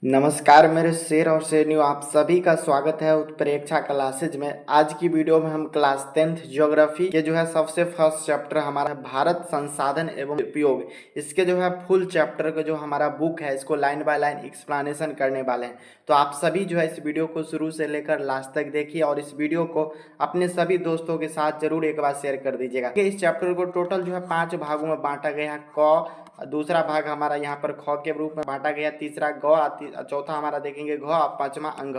नमस्कार मेरे शेर और शेरनियों, आप सभी का स्वागत है उत्प्रेक्षा क्लासेज में। आज की वीडियो में हम क्लास 10th ज्योग्राफी के सबसे फर्स्ट चैप्टर हमारा भारत संसाधन एवं उपयोग, इसके फुल चैप्टर का हमारा बुक है, इसको लाइन बाय लाइन एक्सप्लेनेशन करने वाले हैं। तो आप सभी इस वीडियो को शुरू से लेकर लास्ट तक देखिए और इस वीडियो को अपने सभी दोस्तों के साथ जरूर एक बार शेयर कर दीजिएगा। इस चैप्टर को टोटल 5 भागों में बांटा गया है। क दूसरा भाग हमारा यहाँ पर ख के रूप में बांटा गया, तीसरा ग, चौथा हमारा देखेंगे घ, पांचवा अंग।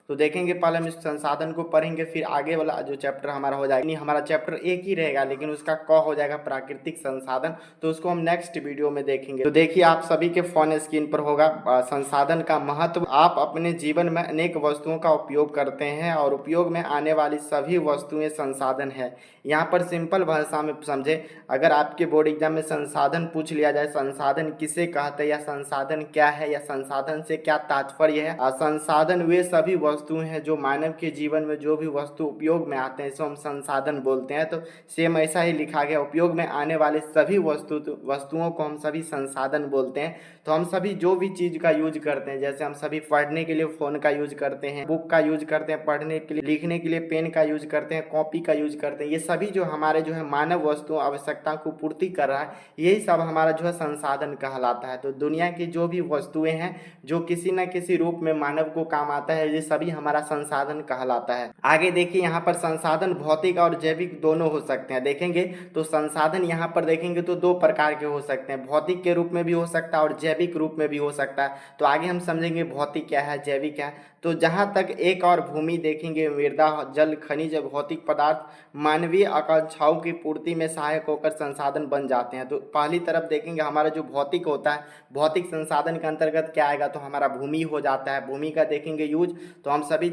तो देखेंगे पहले हम इस संसाधन को पढ़ेंगे, फिर आगे वाला जो चैप्टर हमारा हो जाएगा, नहीं हमारा चैप्टर एक ही रहेगा लेकिन उसका क हो जाएगा प्राकृतिक संसाधन। तो उसको हम नेक्स्ट वीडियो में देखेंगे। तो देखिए आप सभी के फोन स्क्रीन पर होगा संसाधन का महत्व। आप अपने जीवन में अनेक वस्तुओं का उपयोग करते हैं और उपयोग में आने वाली सभी वस्तुएं संसाधन है। यहाँ पर सिंपल भाषा में समझे, अगर आपके बोर्ड एग्जाम में संसाधन पूछ लिया जाए, संसाधन किसे कहते हैं या संसाधन क्या है या संसाधन से क्या तात्पर्य है। संसाधन वे सभी वस्तुएं हैं जो मानव के जीवन में जो भी वस्तु उपयोग में आते हैं, इसको हम संसाधन बोलते हैं। तो सेम ऐसा ही लिखा गया, उपयोग में आने वाले सभी वस्तुओं को हम सभी संसाधन बोलते हैं। तो हम सभी जो भी चीज का यूज करते हैं, जैसे हम सभी पढ़ने के लिए फोन का यूज करते हैं, बुक का यूज करते हैं, पढ़ने के लिए लिखने के लिए पेन का यूज करते हैं, कॉपी का यूज करते हैं, ये सभी हमारे मानव वस्तु आवश्यकता को पूर्ति कर रहा है, यही सब हमारा संसाधन कहलाता है। तो दुनिया की जो भी वस्तुएं हैं जो किसी न किसी रूप में मानव को काम आता है, ये सभी हमारा संसाधन कहलाता है। आगे देखिए, यहाँ पर संसाधन भौतिक और जैविक दोनों हो सकते हैं। देखेंगे तो संसाधन यहाँ पर देखेंगे तो दो प्रकार के हो सकते हैं, भौतिक के रूप में भी हो सकता है और जैविक रूप में भी हो सकता है। तो आगे हम समझेंगे भौतिक क्या है, जैविक क्या है। तो जहाँ तक एक और भूमि देखेंगे, मृदा, जल, खनिज, भौतिक पदार्थ मानवीय आकांक्षाओं की पूर्ति में सहायक होकर संसाधन बन जाते हैं। तो पहली तरफ देखेंगे हमारा जो भौतिक होता है, भौतिक संसाधन के अंतर्गत क्या आएगा, तो हमारा भूमि हो जाता है। भूमि का देखेंगे यूज, तो हम सभी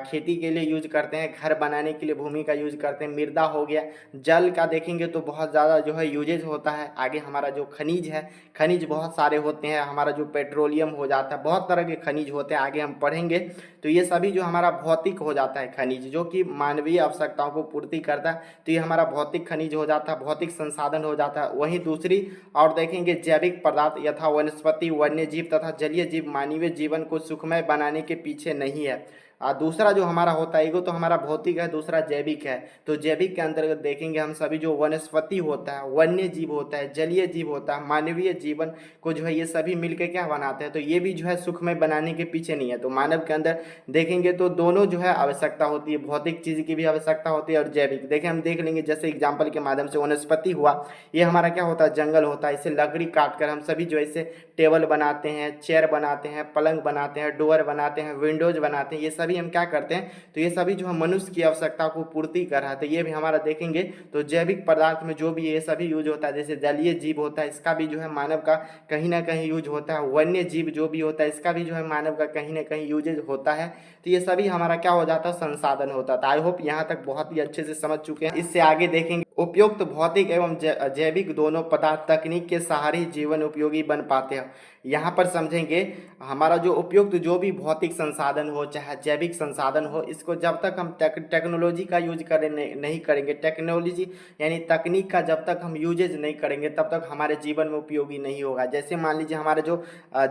खेती के लिए यूज करते हैं, घर बनाने के लिए भूमि का यूज करते हैं। मृदा हो गया। जल का देखेंगे तो बहुत ज़्यादा यूजेज होता है। आगे हमारा जो खनिज है, खनिज बहुत सारे होते हैं, हमारा जो पेट्रोलियम हो जाता है, बहुत तरह के खनिज होते हैं, आगे हम पढ़ेंगे। तो ये सभी हमारा भौतिक हो जाता है खनिज, जो कि मानवीय आवश्यकताओं को पूर्ति करता है। तो ये हमारा भौतिक खनिज हो जाता है, भौतिक संसाधन हो जाता है। वहीं दूसरी और देखेंगे जैविक पदार्थ यथा वनस्पति, वन्य जीव तथा जलीय जीव मानवीय जीवन को सुखमय बनाने के पीछे नहीं है। दूसरा जो हमारा होता है, एगो तो हमारा भौतिक है, दूसरा जैविक है। तो जैविक के अंतर्गत देखेंगे हम सभी जो वनस्पति होता है, वन्य जीव होता है, जलीय जीव होता है, मानवीय जीवन को ये सभी मिलकर क्या बनाते हैं, तो ये भी सुखमय बनाने के पीछे नहीं है। तो मानव के अंदर देखेंगे तो दोनों आवश्यकता होती है, भौतिक चीज की भी आवश्यकता होती है और जैविक। देखें हम देख लेंगे, जैसे एग्जाम्पल के माध्यम से वनस्पति हुआ, ये हमारा क्या होता है, जंगल होता है। इसे लकड़ी काट कर हम सभी ऐसे टेबल बनाते हैं, चेयर बनाते हैं, पलंग बनाते हैं, डोर बनाते हैं, विंडोज बनाते हैं। ये सभी हम क्या करते हैं, तो ये सभी मनुष्य की आवश्यकता को पूर्ति कर रहा है। तो ये भी हमारा देखेंगे तो जैविक पदार्थ में जो भी ये सभी यूज होता है, जैसे जलीय जीव होता है, इसका भी मानव का कहीं ना कहीं यूज होता है। वन्य जीव जो भी होता है, इसका भी मानव का कहीं ना कहीं यूजेज होता है। तो ये सभी हमारा क्या हो जाता है, संसाधन होता है। आई होप यहाँ तक बहुत ही अच्छे से समझ चुके हैं। इससे आगे देखेंगे, उपयुक्त भौतिक एवं जैविक दोनों पदार्थ तकनीक के सहारे जीवन उपयोगी बन पाते हैं। यहाँ पर समझेंगे हमारा जो उपयुक्त जो भी भौतिक संसाधन हो चाहे जैविक संसाधन हो, इसको जब तक हम टेक्नोलॉजी का यूज नहीं करेंगे, टेक्नोलॉजी यानी तकनीक का जब तक हम यूजेज नहीं करेंगे, तब तक हमारे जीवन में उपयोगी नहीं होगा। जैसे मान लीजिए हमारा जो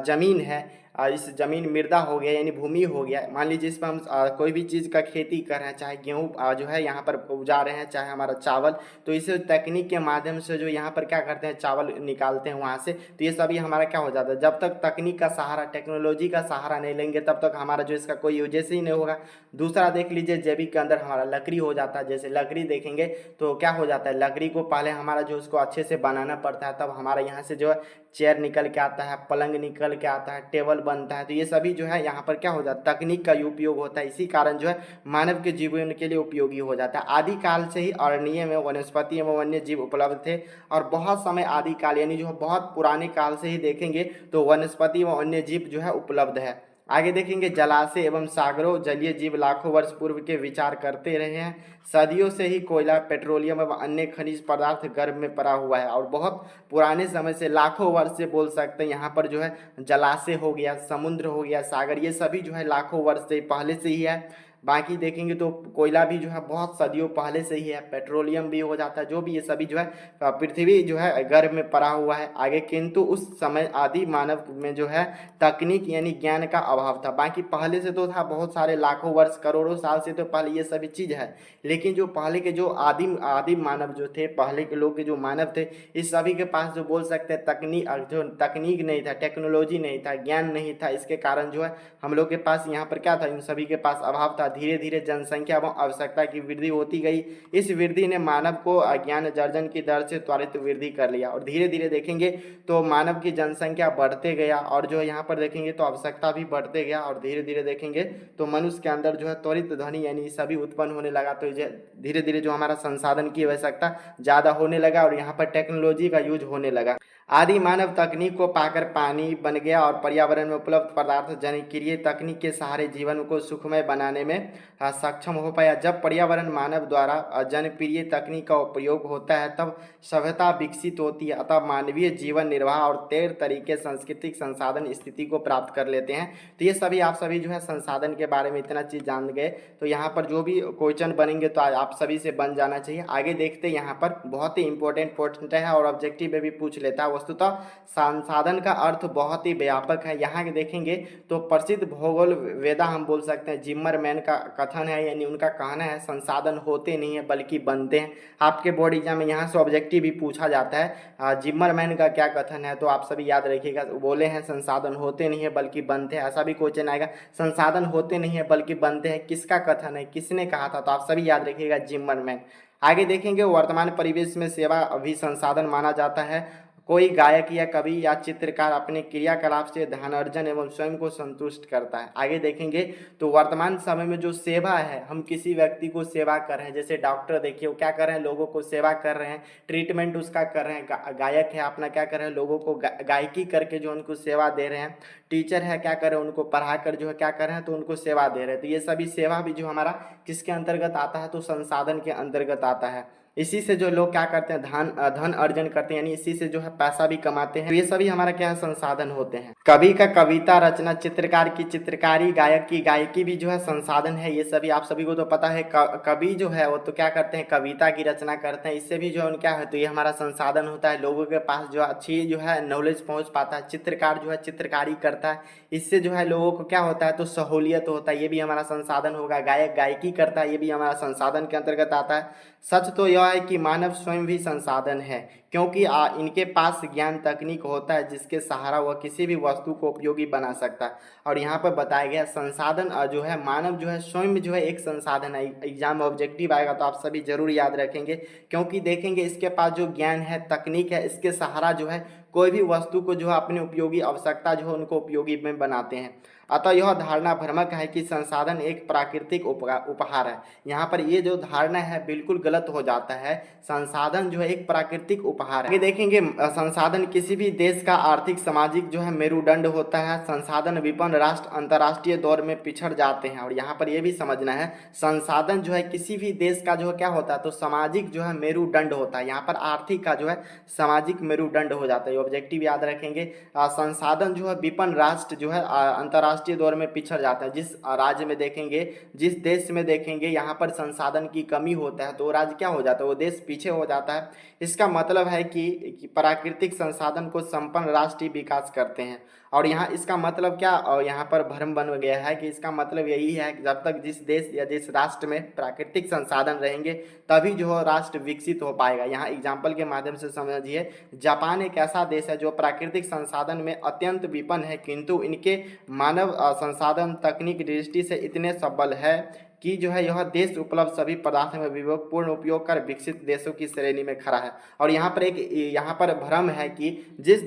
जमीन है, इस जमीन मृदा हो गया यानी भूमि हो गया, मान लीजिए इस पर हम कोई भी चीज़ का खेती कर रहे हैं, चाहे गेहूँ यहाँ पर उपजा रहे हैं, चाहे हमारा चावल, तो इसे तकनीक के माध्यम से यहाँ पर क्या करते हैं, चावल निकालते हैं वहाँ से। तो ये सभी हमारा क्या हो जाता है, जब तक तकनीक का सहारा, टेक्नोलॉजी का सहारा नहीं लेंगे, तब तक हमारा इसका कोई यूजेस ही नहीं होगा। दूसरा देख लीजिए, जैविक के अंदर हमारा लकड़ी हो जाता है। जैसे लकड़ी देखेंगे तो क्या हो जाता है, लकड़ी को पहले हमारा उसको अच्छे से बनाना पड़ता है, तब हमारा यहाँ से चेयर निकल के आता है, पलंग निकल के आता है, टेबल बनता है। तो ये सभी यहाँ पर क्या हो जाता है, तकनीक का उपयोग होता है। इसी कारण मानव के जीवन के लिए उपयोगी हो जाता है। आदि काल से ही अरण्य में वनस्पति एवं वन्य जीव उपलब्ध थे और बहुत समय आदि काल यानी बहुत पुराने काल से ही देखेंगे तो वनस्पति एवं वन्य जीव उपलब्ध है। आगे देखेंगे, जलाशय एवं सागरों जलीय जीव लाखों वर्ष पूर्व के विचार करते रहे हैं। सदियों से ही कोयला, पेट्रोलियम एवं अन्य खनिज पदार्थ गर्भ में पड़ा हुआ है और बहुत पुराने समय से, लाखों वर्ष से बोल सकते हैं। यहाँ पर जलाशय हो गया, समुद्र हो गया, सागर, ये सभी लाखों वर्ष से पहले से ही है। बाकी देखेंगे तो कोयला भी जो है बहुत सदियों पहले से ही है, पेट्रोलियम भी हो जाता है, जो भी ये सभी जो है पृथ्वी जो है गर्भ में पड़ा हुआ है आगे। किंतु उस समय आदि मानव में जो है तकनीक यानी ज्ञान का अभाव था। बाकी पहले से तो था, बहुत सारे लाखों वर्ष करोड़ों साल से तो पहले ये सभी चीज़ है, लेकिन जो पहले के जो आदिम आदिम मानव जो थे, पहले के लोग के जो मानव थे, इस सभी के पास जो बोल सकते हैं तकनीक नहीं था, टेक्नोलॉजी नहीं था, ज्ञान नहीं था। इसके कारण जो है हम लोग के पास यहाँ पर क्या था, इन सभी के पास अभाव था। धीरे धीरे जनसंख्या एवं आवश्यकता की वृद्धि होती गई। इस वृद्धि ने मानव को ज्ञान अर्जन की दर से त्वरित वृद्धि कर लिया, और धीरे धीरे देखेंगे तो मानव की जनसंख्या बढ़ते गया, और जो यहाँ पर देखेंगे तो आवश्यकता भी बढ़ते गया, और धीरे धीरे देखेंगे तो मनुष्य के अंदर जो है त्वरित ध्वनि यानी सभी उत्पन्न होने लगा। तो धीरे धीरे जो हमारा संसाधन की आवश्यकता ज़्यादा होने लगा, और यहाँ पर टेक्नोलॉजी का यूज होने लगा। आदि मानव तकनीक को पाकर पानी बन गया, और पर्यावरण में उपलब्ध पदार्थ जनिक्रिय तकनीक के सहारे जीवन को सुखमय बनाने में सक्षम हो पाया। जब पर्यावरण मानव द्वारा जनप्रिय तकनीक का उपयोग होता है तब सभ्यता विकसित होती है, अतः मानवीय जीवन निर्वाह और तैर तरीके सांस्कृतिक संसाधन स्थिति को प्राप्त कर लेते हैं। तो ये सभी आप सभी जो है संसाधन के बारे में इतना चीज़ जान गए, तो यहाँ पर जो भी क्वेश्चन बनेंगे तो आप सभी से बन जाना चाहिए। आगे देखते हैं, यहाँ पर बहुत ही इंपॉर्टेंट पॉइंट है और ऑब्जेक्टिव में भी पूछ लेता है। वस्तुतः संसाधन का अर्थ बहुत ही व्यापक है। यहाँ देखेंगे तो प्रसिद्ध भूगोल वेदा हम बोल सकते हैं, जिम्मरमैन का कथन है, यानी उनका कहना है संसाधन होते नहीं है बल्कि बनते हैं। आपके बोर्ड एग्जाम में यहाँ से ऑब्जेक्टिव भी पूछा जाता है, जिम्मरमैन का क्या कथन है, तो आप सभी याद रखिएगा। बोले हैं संसाधन होते नहीं है बल्कि बनते हैं, ऐसा भी क्वेश्चन आएगा। संसाधन होते नहीं है बल्कि बनते हैं, किसका कथन है, किसने कहा था, तो आप सभी याद रखिएगा जिम्मरमैन। आगे देखेंगे वर्तमान परिवेश में सेवा भी संसाधन माना जाता है। कोई गायक या कवि या चित्रकार अपने क्रियाकलाप से धनार्जन एवं स्वयं को संतुष्ट करता है। आगे देखेंगे तो वर्तमान समय में जो सेवा है, हम किसी व्यक्ति को सेवा कर रहे हैं, जैसे डॉक्टर देखिए वो क्या कर रहे हैं, लोगों को सेवा कर रहे हैं, ट्रीटमेंट उसका कर रहे हैं। गायक है अपना क्या कर रहे हैं, लोगों को गायकी करके जो उनको सेवा दे रहे हैं। टीचर है क्या कर रहे हैं, उनको पढ़ा कर जो है क्या कर रहे हैं, तो उनको सेवा दे रहे हैं। तो ये सभी सेवा भी जो हमारा किसके अंतर्गत आता है, तो संसाधन के अंतर्गत आता है। इसी से जो लोग क्या करते हैं, धन अर्जन करते हैं, यानी इसी से जो है पैसा भी कमाते हैं। तो ये सभी हमारा क्या है, संसाधन होते हैं। कवि का कविता रचना, चित्रकार की चित्रकारी, गायक की गायकी भी जो है संसाधन है। ये सभी आप सभी को तो पता है। कवि जो है वो तो क्या करते हैं, कविता की रचना करते हैं, इससे भी जो है क्या है, तो ये हमारा संसाधन होता है। लोगों के पास जो अच्छी जो है नॉलेज पहुँच पाता है। चित्रकार जो है चित्रकारी करता है, इससे जो है लोगों को क्या होता है, तो सहूलियत होता है, ये भी हमारा संसाधन होगा। गायक गायकी करता है, ये भी हमारा संसाधन के अंतर्गत आता है। सच तो यह है कि मानव स्वयं भी संसाधन है, क्योंकि इनके पास ज्ञान तकनीक होता है जिसके सहारा वह किसी भी वस्तु को उपयोगी बना सकता है। और यहाँ पर बताया गया संसाधन जो है, मानव जो है स्वयं जो है एक संसाधन है। एग्जाम में ऑब्जेक्टिव आएगा तो आप सभी जरूर याद रखेंगे, क्योंकि देखेंगे इसके पास जो ज्ञान है, तकनीक है, इसके सहारा जो है कोई भी वस्तु को जो है अपनी उपयोगी आवश्यकता जो है उनको उपयोगी में बनाते हैं। अतः यह धारणा भ्रामक है कि संसाधन एक प्राकृतिक उपहार है। यहाँ पर ये जो धारणा है बिल्कुल गलत हो जाता है। संसाधन जो है एक प्राकृतिक उपहार है। आगे देखेंगे संसाधन किसी भी देश का आर्थिक सामाजिक जो है मेरुदंड होता है। संसाधन विपन्न राष्ट्र अंतर्राष्ट्रीय दौर में पिछड़ जाते हैं, और यहाँ पर यह भी समझना है संसाधन जो है किसी भी देश का जो है क्या होता है, तो सामाजिक जो है मेरुदंड होता है। यहाँ पर आर्थिक का जो है सामाजिक मेरुदंड हो जाता है। ऑब्जेक्टिव याद रखेंगे। संसाधन जो है विपन्न राष्ट्र जो है अंतर्राष्ट्रीय दौर में पिछड़ जाता है। जिस राज्य में देखेंगे, जिस देश में देखेंगे यहाँ पर संसाधन की कमी होता है, तो वो राज्य क्या हो जाता है, वो देश पीछे हो जाता है। इसका मतलब है कि प्राकृतिक संसाधन को संपन्न राष्ट्र ही विकास करते हैं। और यहाँ इसका मतलब क्या, और यहाँ पर भ्रम बन गया है कि इसका मतलब यही है कि जब तक जिस देश या जिस राष्ट्र में प्राकृतिक संसाधन रहेंगे तभी जो है राष्ट्र विकसित हो पाएगा। यहाँ एग्जाम्पल के माध्यम से समझिए, जापान एक ऐसा देश है जो प्राकृतिक संसाधन में अत्यंत विपन्न है, किंतु इनके मानव संसाधन तकनीक दृष्टि से इतने सबल है कि जो है यह देश उपलब्ध सभी पदार्थों में विवेकपूर्ण उपयोग कर विकसित देशों की श्रेणी में खड़ा है। और यहाँ पर भ्रम है कि जिस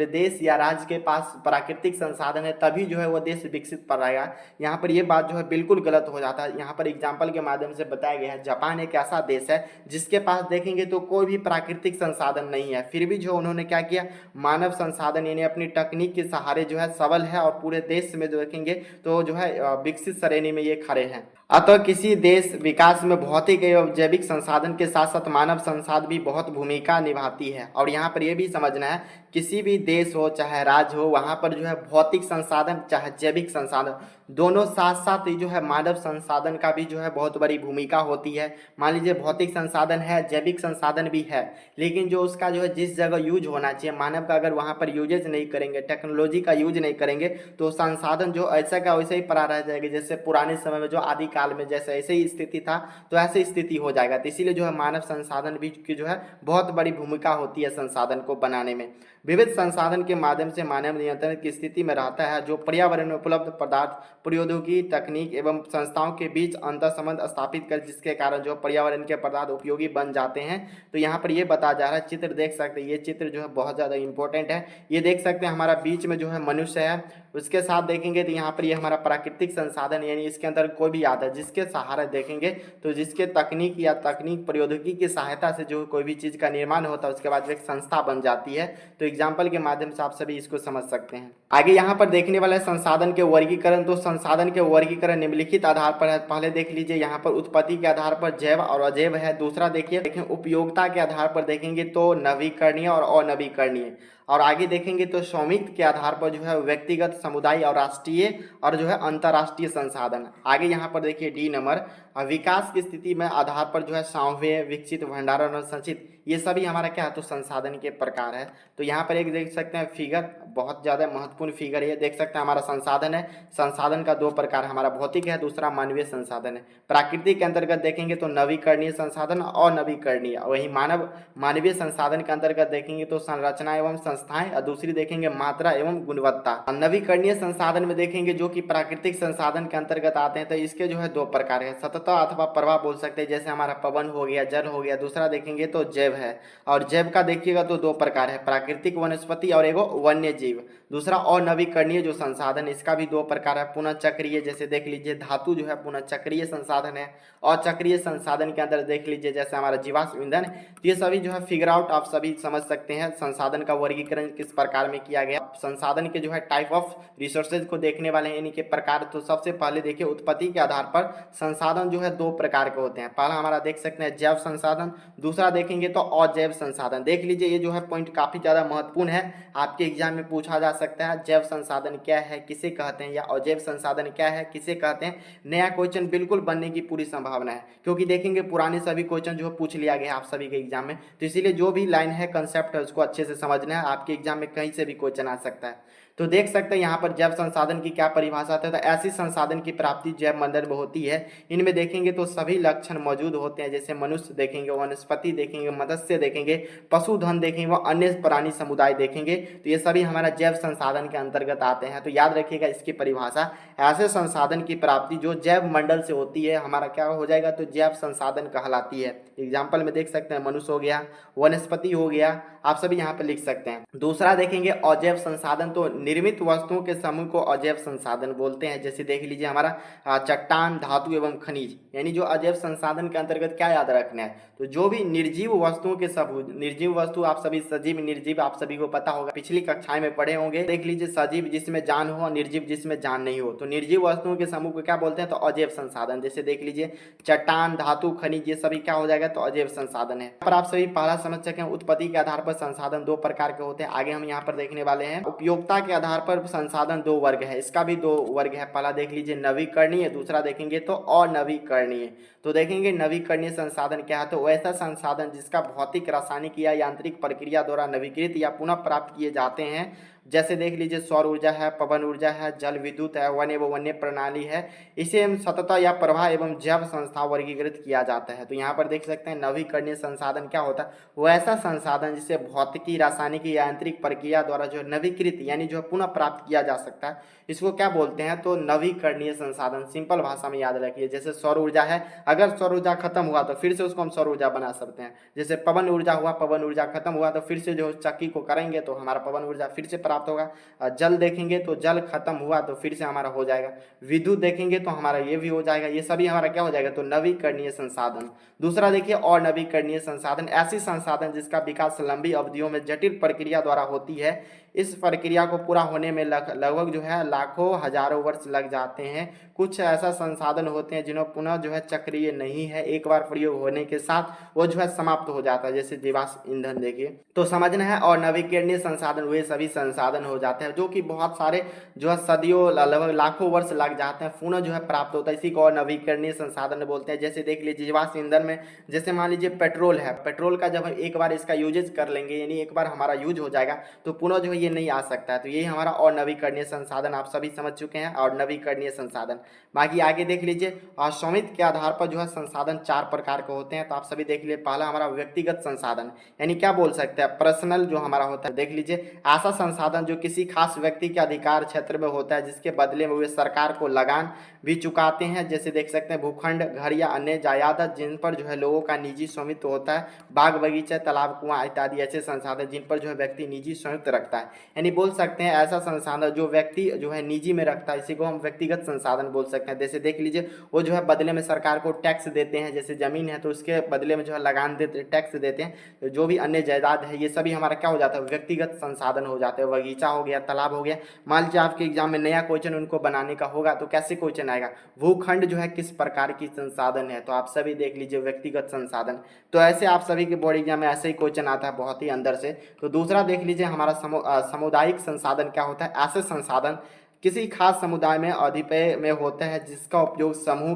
देश या राज्य के पास प्राकृतिक संसाधन है तभी जो है वह देश विकसित पर रहेगा, यहाँ पर यह बात जो है बिल्कुल गलत हो जाता है। यहाँ पर एग्जाम्पल के माध्यम से बताया गया है, जापान एक ऐसा देश है जिसके पास देखेंगे तो कोई भी प्राकृतिक संसाधन नहीं है, फिर भी जो उन्होंने क्या किया, मानव संसाधन यानी अपनी तकनीक के सहारे जो है सबल है, और पूरे देश में जो देखेंगे तो जो है विकसित श्रेणी में ये खड़े हैं। अतः किसी देश विकास में भौतिक एवं जैविक संसाधन के साथ साथ मानव संसाधन भी बहुत भूमिका निभाती है। और यहाँ पर यह भी समझना है किसी भी देश हो चाहे राज्य हो, वहाँ पर जो है भौतिक संसाधन चाहे जैविक संसाधन दोनों साथ साथ ही जो है मानव संसाधन का भी जो है बहुत बड़ी भूमिका होती है। मान लीजिए भौतिक संसाधन है, जैविक संसाधन भी है, लेकिन जो उसका जो है जिस जगह यूज होना चाहिए मानव का, अगर वहाँ पर यूजेज नहीं करेंगे, टेक्नोलॉजी का यूज नहीं करेंगे, तो संसाधन जो ऐसा का वैसे ही पड़ा रह जाएगा। जैसे पुराने समय में जो आदि काल में जैसे ऐसे ही स्थिति था, तो ऐसी स्थिति हो जाएगा। तो इसीलिए जो है मानव संसाधन भी की जो है बहुत बड़ी भूमिका होती है संसाधन को बनाने में। विविध संसाधन के माध्यम से मानव नियंत्रण की स्थिति में रहता है, जो पर्यावरण में उपलब्ध पदार्थ, प्रौद्योगिकी, तकनीक एवं संस्थाओं के बीच अंतर संबंध स्थापित कर, जिसके कारण जो पर्यावरण के पदार्थ उपयोगी बन जाते हैं। तो यहाँ पर ये बताया जा रहा है, चित्र देख सकते हैं, ये चित्र जो है बहुत ज़्यादा इंपॉर्टेंट है। ये देख सकते हैं हमारा बीच में जो है मनुष्य है, उसके साथ देखेंगे तो यहाँ पर ये हमारा प्राकृतिक संसाधन, यानी इसके अंदर कोई भी आता है जिसके सहारा देखेंगे तो जिसके तकनीक या तकनीक प्रौद्योगिकी की सहायता से जो कोई भी चीज़ का निर्माण होता है, उसके बाद जो एक संस्था बन जाती है। तो एग्जाम्पल के माध्यम से आप सभी इसको समझ सकते हैं। आगे यहाँ पर देखने वाला है संसाधन के वर्गीकरण। तो संसाधन के वर्गीकरण निम्नलिखित आधार पर है। पहले देख लीजिए यहाँ पर उत्पत्ति के आधार पर जैव और अजैव है। दूसरा देखिए देखें उपयोगिता के आधार पर देखेंगे तो नवीकरणीय और अनवीकरणीय। और आगे देखेंगे तो स्वामित्व के आधार पर जो है व्यक्तिगत, समुदाय और राष्ट्रीय और जो है अंतर्राष्ट्रीय संसाधन। आगे यहाँ पर देखिए डी नंबर, विकास की स्थिति में आधार पर जो है सांव्य, विकसित, भंडारण और संचित, ये सभी हमारा क्या है तो संसाधन के प्रकार है। तो यहाँ पर एक देख सकते हैं फिगर, बहुत ज़्यादा महत्वपूर्ण फिगर ये देख सकते हैं। हमारा संसाधन है, संसाधन का दो प्रकार, हमारा भौतिक है, दूसरा मानवीय संसाधन है। प्राकृतिक के अंतर्गत देखेंगे तो नवीकरणीय संसाधन और नवीकरणीय। वही मानवीय संसाधन के अंतर्गत देखेंगे तो संरचना एवं संस्थाएं, और दूसरी देखेंगे मात्रा एवं गुणवत्ता। नवीकरणीय संसाधन में देखेंगे जो कि प्राकृतिक संसाधन के अंतर्गत आते हैं, तो इसके जो है दो प्रकार है, सतत अथवा प्रवाह बोल सकते हैं, जैसे हमारा पवन हो गया, जल हो गया। दूसरा देखेंगे तो जैव है, और जैव का देखिएगा तो दो प्रकार है, प्राकृतिक वनस्पति और एगो वन्य जीव। दूसरा अनवीकरणीय जो संसाधन, इसका भी दो प्रकार है, पुनः चक्रीय, जैसे देख लीजिए धातु जो है पुनः चक्रीय संसाधन है, और चक्रीय संसाधन के अंदर देख लीजिए जैसे हमारा जीवाश्म ईंधन। तो ये सभी जो है फिगर आउट आप सभी समझ सकते हैं संसाधन का वर्गीकरण किस प्रकार में किया गया। संसाधन के जो है टाइप ऑफ रिसोर्सेज को देखने वाले हैं, यानी कि प्रकार। तो सबसे पहले देखिए उत्पत्ति के आधार पर संसाधन जो है दो प्रकार के होते हैं। पहला हमारा देख सकते हैं जैव संसाधन, दूसरा देखेंगे तो अजैव संसाधन। देख लीजिए ये जो है पॉइंट काफी ज्यादा महत्वपूर्ण है, आपके एग्जाम में पूछा जा सकता है। जैव संसाधन क्या है, किसे कहते हैं, या अजैव संसाधन क्या है, किसे कहते हैं। नया क्वेश्चन बिल्कुल बनने की पूरी संभावना है, क्योंकि देखेंगे पुराने सभी क्वेश्चन जो पूछ लिया गया आप सभी के एग्जाम में। तो इसीलिए जो भी लाइन है, कंसेप्ट है, उसको अच्छे से समझना है, आपके एग्जाम में कहीं से भी क्वेश्चन आ सकता है। तो देख सकते हैं यहाँ पर जैव संसाधन की क्या परिभाषा है। तो ऐसी संसाधन की प्राप्ति जैव मंडल में होती है। इनमें देखेंगे तो सभी लक्षण मौजूद होते हैं, जैसे मनुष्य देखेंगे, वनस्पति देखेंगे, मत्स्य देखेंगे, पशुधन देखेंगे, व अन्य प्राणी समुदाय देखेंगे। तो ये सभी हमारा जैव संसाधन के अंतर्गत आते हैं। तो याद रखिएगा इसकी परिभाषा, ऐसे संसाधन की प्राप्ति जो जैव मंडल से होती है, हमारा क्या हो जाएगा तो जैव संसाधन कहलाती है। एग्जाम्पल में देख सकते हैं मनुष्य हो गया, वनस्पति हो गया, आप सभी यहाँ पे लिख सकते हैं। दूसरा देखेंगे अजैव संसाधन, तो निर्मित वस्तुओं के समूह को अजैव संसाधन बोलते हैं। जैसे देख लीजिए हमारा चट्टान, धातु एवं खनिज, यानी जो अजैव संसाधन के अंतर्गत क्या याद रखना है, तो जो भी निर्जीव वस्तुओं के समूह, निर्जीव वस्तु आप सभी सजीव निर्जीव आप सभी को पता होगा, पिछली कक्षाएं में पढ़े होंगे। देख लीजिए सजीव जिसमें जान हो और निर्जीव जिसमें जान नहीं हो। तो निर्जीव वस्तुओं के समूह को क्या बोलते हैं तो अजैव संसाधन। जैसे देख लीजिए चट्टान, धातु, खनिज, ये सभी क्या हो जाएगा तो अजैव संसाधन है। पर आप सभी पहला समझ सकें उत्पत्ति के आधार पर संसाधन दो प्रकार के होते हैं। आगे हम यहाँ पर देखने वाले हैं उपयोगिता के आधार पर संसाधन दो वर्ग है, इसका भी दो वर्ग है। पहला देख लीजिए नवीकरणीय, दूसरा देखेंगे तो अनवीकरणीय। तो देखेंगे नवीकरणीय संसाधन क्या है, तो वैसा संसाधन जिसका भौतिक, रासायनिक या यांत्रिक प्रक्रिया द्वारा नवीकृत या पुनः प्राप्त किए जाते हैं। जैसे देख लीजिए सौर ऊर्जा है, पवन ऊर्जा है, जल विद्युत है, वन एवं वन्य प्रणाली है। इसे हम सतत या प्रवाह एवं जैव संस्था वर्गीकृत किया जाता है। तो यहाँ पर देख सकते हैं नवीकरणीय संसाधन क्या होता है, वो ऐसा संसाधन जिसे भौतिकी, रासायनिक, यांत्रिक प्रक्रिया द्वारा जो नवीकृत यानी जो पुनः प्राप्त किया जा सकता है, इसको क्या बोलते हैं तो नवीकरणीय संसाधन। सिंपल भाषा में याद रखिए, जैसे सौर ऊर्जा है, अगर सौर ऊर्जा खत्म हुआ तो फिर से उसको हम सौर ऊर्जा बना सकते हैं। जैसे पवन ऊर्जा हुआ, पवन ऊर्जा खत्म हुआ तो फिर से जो चक्की को करेंगे तो हमारा पवन ऊर्जा फिर से प्राप्त होगा। जल देखेंगे तो जल खत्म हुआ तो फिर से हमारा हो जाएगा। विद्युत देखेंगे तो हमारा ये भी हो जाएगा। ये सभी हमारा क्या हो जाएगा तो नवीकरणीय संसाधन। दूसरा देखिए और नवीकरणीय संसाधन, ऐसी संसाधन जिसका विकास लंबी अवधियों में जटिल प्रक्रिया द्वारा होती है। इस प्रक्रिया को पूरा होने में लगभग जो है लाखों हजारों वर्ष लग जाते हैं। कुछ ऐसा संसाधन होते हैं जिन्हें पुनः जो है चक्रीय नहीं है, एक बार प्रयोग होने के साथ वो जो है समाप्त हो जाता है, जैसे जीवाश्म ईंधन देखिए तो समझना है। और नवीकरणीय संसाधन वे सभी संसाधन हो जाते हैं जो कि बहुत सारे जो है सदियों लगभग लाखों वर्ष लग जाते हैं पुनः जो है प्राप्त होता है, इसी को और नवीकरणीय संसाधन बोलते हैं। जैसे देख लीजिए जीवाश्म ईंधन में, जैसे मान लीजिए पेट्रोल है, पेट्रोल का जब हम एक बार इसका यूजेज कर लेंगे यानी एक बार हमारा यूज हो जाएगा तो पुनः जो है ये नहीं आ सकता है, तो यही हमारा और नवीकरणीय संसाधन आप सभी समझ चुके हैं। और नवीकरणीय संसाधन बाकी आगे देख लीजिए, स्वामित्व के आधार पर जो है संसाधन 4 प्रकार के होते हैं, तो आप सभी देख लीजिए। पहला हमारा व्यक्तिगत संसाधन, यानी क्या बोल सकते हैं, पर्सनल जो हमारा होता है। देख लीजिए ऐसा संसाधन जो किसी खास व्यक्ति के अधिकार क्षेत्र में होता है, जिसके बदले में वे सरकार को लगान भी चुकाते हैं। जैसे देख सकते हैं भूखंड, घर या अन्य जायदाद जिन पर जो है लोगों का निजी स्वामित्व होता है, बाग बगीचा, तालाब, कुआं इत्यादि ऐसे संसाधन जिन पर जो है व्यक्ति निजी स्वामित्व रखता है, यानी बोल सकते हैं ऐसा संसाधन जो व्यक्ति जो है निजी में रखता है, इसी को हम व्यक्तिगत संसाधन बोल सकते हैं। जैसे देख लीजिए वो जो है बदले में सरकार को टैक्स देते हैं, जैसे जमीन है तो उसके बदले में जो है लगान देते, टैक्स देते हैं। तो जो भी अन्य जायदाद है ये सभी हमारा क्या हो जाता है, व्यक्तिगत संसाधन हो जाते हैं। बगीचा हो गया, तालाब हो गया, मान लीजिए आपके एग्जाम में नया क्वेश्चन उनको बनाने का होगा तो कैसे क्वेश्चन आएगा, भूखंड जो है किस प्रकार की संसाधन है, तो आप सभी देख लीजिए व्यक्तिगत संसाधन। तो ऐसे आप सभी के बोर्ड एग्जाम में ऐसे ही क्वेश्चन आता है बहुत ही अंदर से। तो दूसरा देख लीजिए हमारा सामुदायिक संसाधन क्या होता है, ऐसे संसाधन किसी खास समुदाय में अधिपय में होता है जिसका उपयोग समूह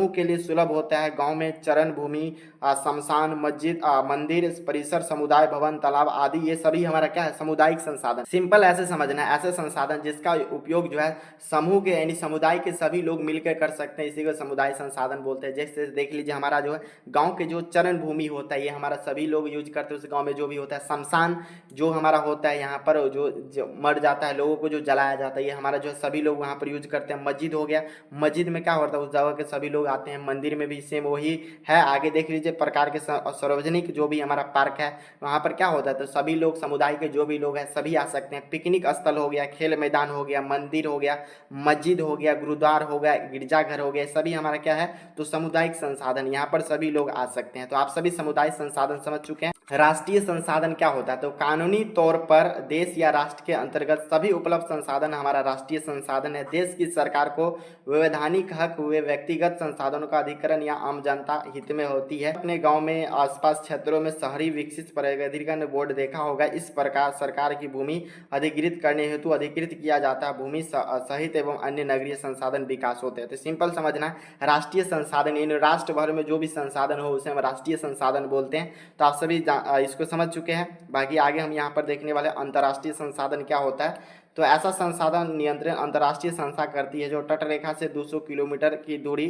के लिए सुलभ होता है। गांव में चरण भूमि, शमशान, मस्जिद, मंदिर, परिसर, समुदाय भवन, तालाब आदि ये सभी हमारा क्या है, सामुदायिक संसाधन। सिंपल ऐसे समझना है, ऐसे संसाधन जिसका उपयोग जो है समूह के यानी समुदाय के सभी लोग मिलकर कर सकते हैं, इसी को समुदाय संसाधन बोलते हैं। जैसे देख लीजिए हमारा जो है गाँव के जो चरण भूमि होता है ये हमारा सभी लोग यूज करते हैं, उस गाँव में जो भी होता है। शमशान जो हमारा होता है यहाँ पर जो मर जाता है लोगों को जो जलाया जाता है, ये हमारा जो है सभी लोग वहाँ पर यूज करते हैं। मस्जिद हो गया, मस्जिद में क्या होता है उस जगह के सभी लोग आते हैं। मंदिर में भी सेम वही है। आगे देख लीजिए प्रकार के सार्वजनिक जो भी हमारा पार्क है वहाँ पर क्या होता है, तो सभी लोग समुदाय के जो भी लोग हैं सभी आ सकते हैं। पिकनिक स्थल हो गया, खेल मैदान हो गया, मंदिर हो गया, मस्जिद हो गया, गुरुद्वार हो गया, गिरजाघर हो गया, सभी हमारा क्या है, तो सामुदायिक संसाधन, यहाँ पर सभी लोग आ सकते हैं। तो आप सभी सामुदायिक संसाधन समझ चुके हैं। राष्ट्रीय संसाधन क्या होता है, तो कानूनी तौर पर देश या राष्ट्र के अंतर्गत सभी उपलब्ध संसाधन हमारा राष्ट्रीय संसाधन है। देश की सरकार को वैधानिक हक हुए व्यक्तिगत संसाधनों का अधिकरण या आम जनता हित में होती है। अपने गांव में आसपास क्षेत्रों में शहरी विकसित प्राधिकरण बोर्ड देखा होगा, इस प्रकार सरकार की भूमि अधिकृत करने हेतु अधिकृत किया जाता है। भूमि सहित एवं अन्य नगरीय संसाधन विकास होते हैं। तो सिंपल समझना है, राष्ट्रीय संसाधन इन राष्ट्र भर में जो भी संसाधन हो उसे हम राष्ट्रीय संसाधन बोलते हैं। तो आप सभी इसको समझ चुके हैं। बाकी आगे हम यहाँ पर देखने वाले अंतर्राष्ट्रीय संसाधन क्या होता है। तो ऐसा संसाधन नियंत्रण अंतर्राष्ट्रीय संस्था करती है जो तटरेखा से 200 किलोमीटर की दूरी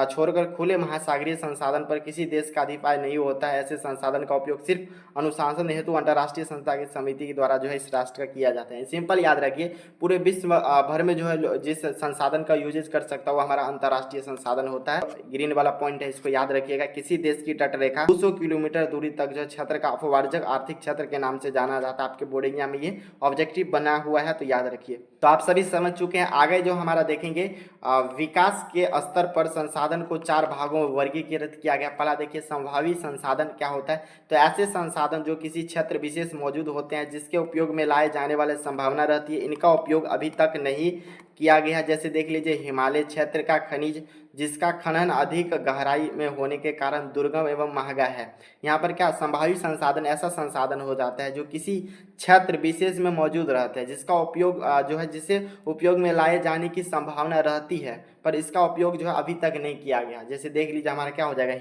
छोड़कर खुले महासागरीय संसाधन पर किसी देश का अधिपत्य नहीं होता है। ऐसे संसाधन का उपयोग सिर्फ अनुशासन हेतु अंतर्राष्ट्रीय संस्था की समिति के द्वारा जो है इस राष्ट्र का किया जाता है। सिंपल याद रखिए, पूरे विश्व भर में जो है जिस संसाधन का यूजेज कर सकता है वो हमारा अंतर्राष्ट्रीय संसाधन होता है। ग्रीन वाला पॉइंट है, इसको याद रखिएगा। किसी देश की तटरेखा 200 किलोमीटर दूरी तक जो क्षेत्र का अपवार्जक आर्थिक क्षेत्र के नाम से जाना जाता है। आपके बोर्ड एग्जाम में ये ऑब्जेक्टिव बना हुआ है, तो याद रखिए। तो आप सभी समझ चुके हैं। आगे जो हमारा देखेंगे विकास के स्तर पर संसाधन को 4 भागों में वर्गीकृत किया गया। पहला देखिए संभावी संसाधन क्या होता है, तो ऐसे संसाधन जो किसी क्षेत्र विशेष मौजूद होते हैं जिसके उपयोग में लाए जाने वाले संभावना रहती है, इनका उपयोग अभी तक नहीं किया गया। जैसे देख लीजिए हिमालय क्षेत्र का खनिज जिसका खनन अधिक गहराई में होने के कारण दुर्गम एवं महंगा है। यहाँ पर क्या संभावित संसाधन ऐसा संसाधन हो जाता है जो किसी क्षेत्र विशेष में मौजूद रहता है जिसका उपयोग जो है जिसे उपयोग में लाए जाने की संभावना रहती है, पर इसका उपयोग जो है अभी तक नहीं किया गया। जैसे देख लीजिए हमारा क्या हो जाएगा,